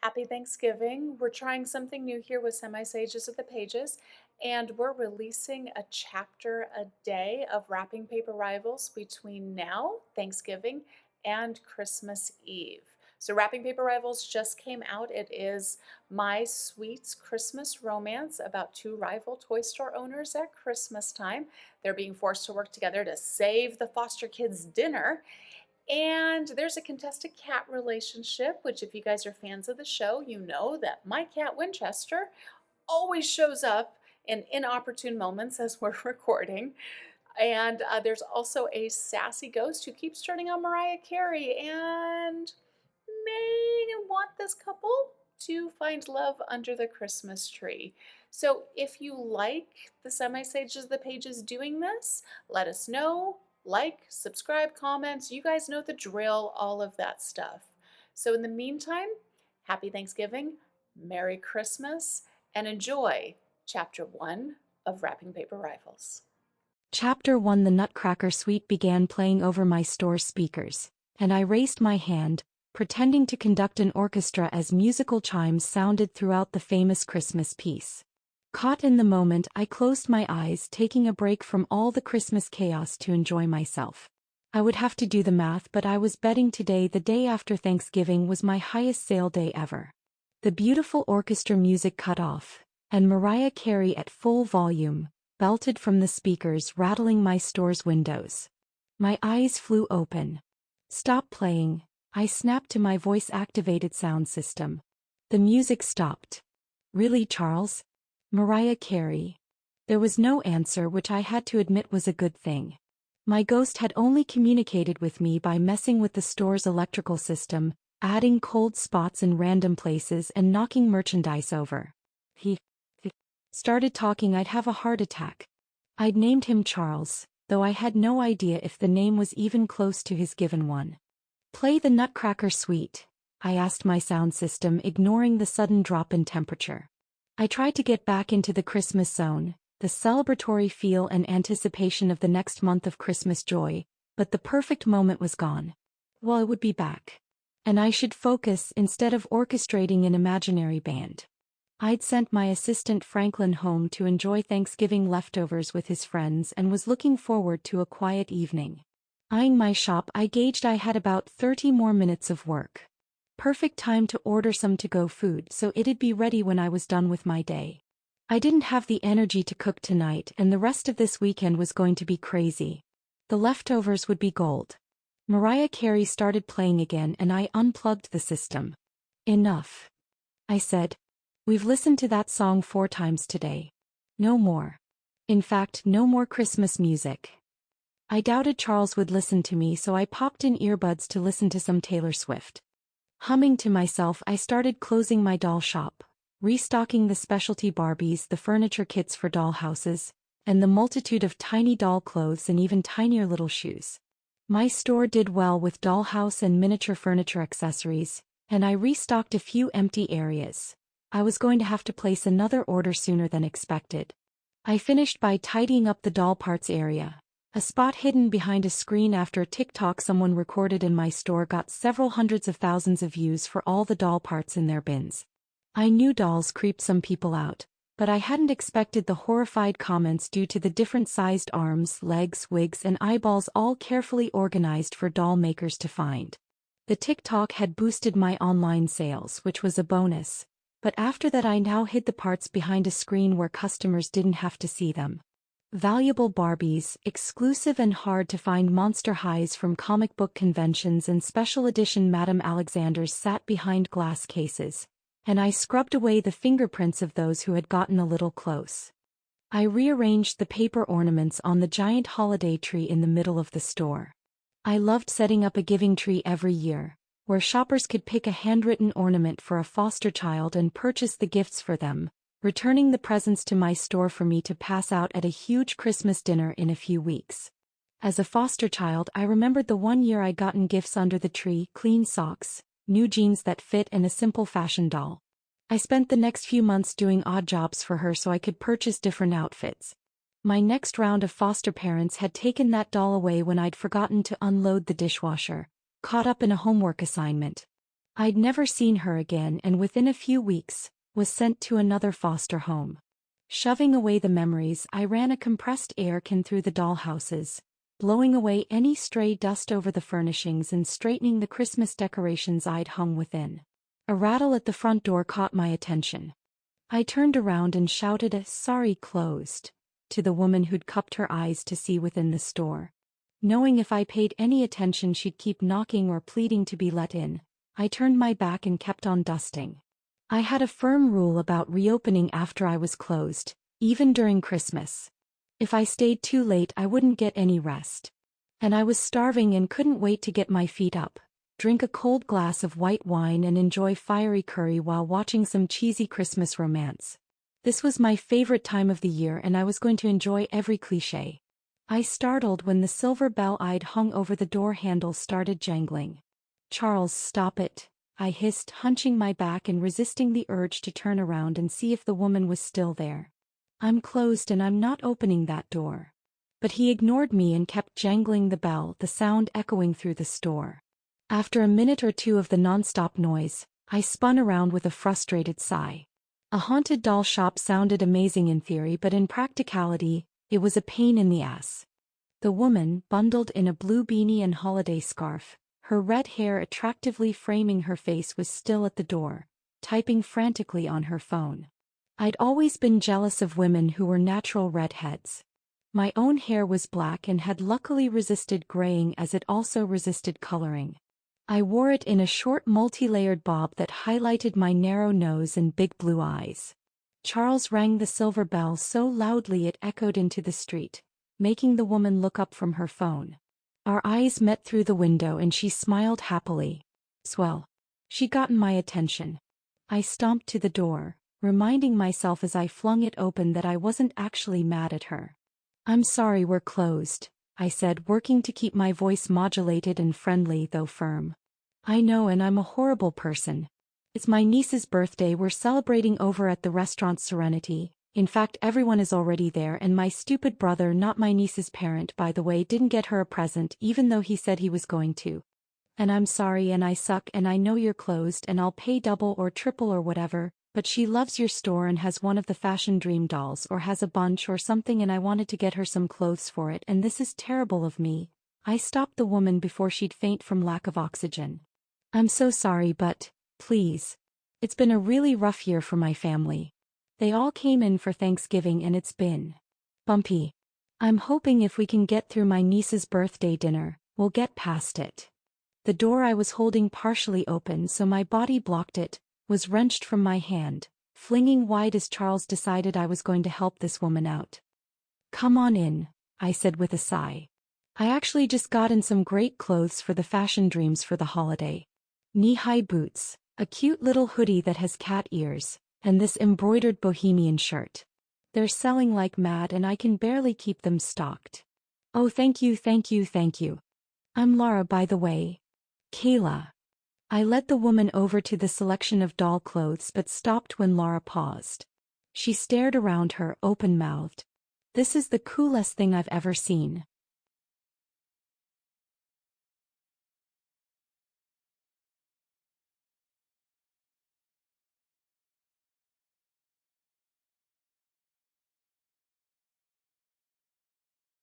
Happy Thanksgiving. We're trying something new here with Semi Sages of the Pages, and we're releasing a chapter a day of Wrapping Paper Rivals between now, Thanksgiving, and Christmas Eve. So, Wrapping Paper Rivals just came out. It is My Sweet's Christmas romance about two rival toy store owners at Christmas time. They're being forced to work together to save the foster kids' dinner. And there's a contested cat relationship, which, if you guys are fans of the show, you know that my cat Winchester always shows up in inopportune moments as we're recording. And there's also a sassy ghost who keeps turning on Mariah Carey and may want this couple to find love under the Christmas tree. So if you like the Semi Sages of the Pages doing this, let us know. Like, subscribe, comments. You guys know the drill, all of that stuff. So in the meantime, happy Thanksgiving, Merry Christmas, and enjoy Chapter 1 of Wrapping Paper Rifles. Chapter 1. The Nutcracker Suite began playing over my store speakers, and I raised my hand, pretending to conduct an orchestra as musical chimes sounded throughout the famous Christmas piece. Caught in the moment, I closed my eyes, taking a break from all the Christmas chaos to enjoy myself. I would have to do the math, but I was betting today, the day after Thanksgiving, was my highest sale day ever. The beautiful orchestra music cut off, and Mariah Carey at full volume belted from the speakers, rattling my store's windows. My eyes flew open. "Stop playing," I snapped to my voice-activated sound system. The music stopped. "Really, Charles?" "Mariah Carey." There was no answer, which I had to admit was a good thing. My ghost had only communicated with me by messing with the store's electrical system, adding cold spots in random places and knocking merchandise over. He started talking, I'd have a heart attack. I'd named him Charles, though I had no idea if the name was even close to his given one. "Play the Nutcracker Suite," I asked my sound system, ignoring the sudden drop in temperature. I tried to get back into the Christmas zone, the celebratory feel and anticipation of the next month of Christmas joy, but the perfect moment was gone. Well, it would be back. And I should focus instead of orchestrating an imaginary band. I'd sent my assistant Franklin home to enjoy Thanksgiving leftovers with his friends and was looking forward to a quiet evening. Eyeing my shop, I gauged I had about 30 more minutes of work. Perfect time to order some to-go food so it'd be ready when I was done with my day. I didn't have the energy to cook tonight, and the rest of this weekend was going to be crazy. The leftovers would be gold. Mariah Carey started playing again and I unplugged the system. "Enough," I said. "We've listened to that song 4 times today. No more. In fact, no more Christmas music." I doubted Charles would listen to me, so I popped in earbuds to listen to some Taylor Swift. Humming to myself, I started closing my doll shop, restocking the specialty Barbies, the furniture kits for doll houses, and the multitude of tiny doll clothes and even tinier little shoes. My store did well with dollhouse and miniature furniture accessories, and I restocked a few empty areas. I was going to have to place another order sooner than expected. I finished by tidying up the doll parts area. A spot hidden behind a screen after a TikTok someone recorded in my store got several hundreds of thousands of views for all the doll parts in their bins. I knew dolls creeped some people out, but I hadn't expected the horrified comments due to the different-sized arms, legs, wigs, and eyeballs, all carefully organized for doll makers to find. The TikTok had boosted my online sales, which was a bonus. But after that, I now hid the parts behind a screen where customers didn't have to see them. Valuable Barbies, exclusive and hard-to-find monster highs from comic book conventions, and special edition Madame Alexanders sat behind glass cases, and I scrubbed away the fingerprints of those who had gotten a little close. I rearranged the paper ornaments on the giant holiday tree in the middle of the store. I loved setting up a giving tree every year, where shoppers could pick a handwritten ornament for a foster child and purchase the gifts for them, returning the presents to my store for me to pass out at a huge Christmas dinner in a few weeks. As a foster child, I remembered the one year I'd gotten gifts under the tree: clean socks, new jeans that fit, and a simple fashion doll. I spent the next few months doing odd jobs for her so I could purchase different outfits. My next round of foster parents had taken that doll away when I'd forgotten to unload the dishwasher, caught up in a homework assignment. I'd never seen her again and within a few weeks, was sent to another foster home. Shoving away the memories, I ran a compressed air can through the dollhouses, blowing away any stray dust over the furnishings and straightening the Christmas decorations I'd hung within. A rattle at the front door caught my attention. I turned around and shouted a "sorry, closed" to the woman who'd cupped her eyes to see within the store. Knowing if I paid any attention she'd keep knocking or pleading to be let in, I turned my back and kept on dusting. I had a firm rule about reopening after I was closed, even during Christmas. If I stayed too late I wouldn't get any rest. And I was starving and couldn't wait to get my feet up, drink a cold glass of white wine and enjoy fiery curry while watching some cheesy Christmas romance. This was my favorite time of the year and I was going to enjoy every cliché. I startled when the silver bell I'd hung over the door handle started jangling. "Charles, stop it," I hissed, hunching my back and resisting the urge to turn around and see if the woman was still there. "I'm closed and I'm not opening that door." But he ignored me and kept jangling the bell, the sound echoing through the store. After a minute or two of the nonstop noise, I spun around with a frustrated sigh. A haunted doll shop sounded amazing in theory, but in practicality, it was a pain in the ass. The woman, bundled in a blue beanie and holiday scarf, her red hair attractively framing her face, was still at the door, typing frantically on her phone. I'd always been jealous of women who were natural redheads. My own hair was black and had luckily resisted graying as it also resisted coloring. I wore it in a short multi-layered bob that highlighted my narrow nose and big blue eyes. Charles rang the silver bell so loudly it echoed into the street, making the woman look up from her phone. Our eyes met through the window and she smiled happily. Swell. She'd gotten my attention. I stomped to the door, reminding myself as I flung it open that I wasn't actually mad at her. "I'm sorry, we're closed," I said, working to keep my voice modulated and friendly though firm. "I know, and I'm a horrible person. It's my niece's birthday. We're celebrating over at the restaurant Serenity. In fact, everyone is already there, and my stupid brother, not my niece's parent by the way, didn't get her a present even though he said he was going to. And I'm sorry and I suck and I know you're closed and I'll pay double or triple or whatever, but she loves your store and has one of the fashion dream dolls or has a bunch or something and I wanted to get her some clothes for it and this is terrible of me." I stopped the woman before she'd faint from lack of oxygen. "I'm so sorry, but, please. It's been a really rough year for my family. They all came in for Thanksgiving and it's been bumpy. I'm hoping if we can get through my niece's birthday dinner, we'll get past it." The door, I was holding partially open so my body blocked it, was wrenched from my hand, flinging wide as Charles decided I was going to help this woman out. "Come on in," I said with a sigh. "I actually just got in some great clothes for the fashion dreams for the holiday. Knee-high boots, a cute little hoodie that has cat ears, and this embroidered bohemian shirt. They're selling like mad and I can barely keep them stocked." "Oh, thank you, thank you, thank you. I'm Laura, by the way." "Kayla." I led the woman over to the selection of doll clothes but stopped when Laura paused. She stared around her, open-mouthed. "This is the coolest thing I've ever seen."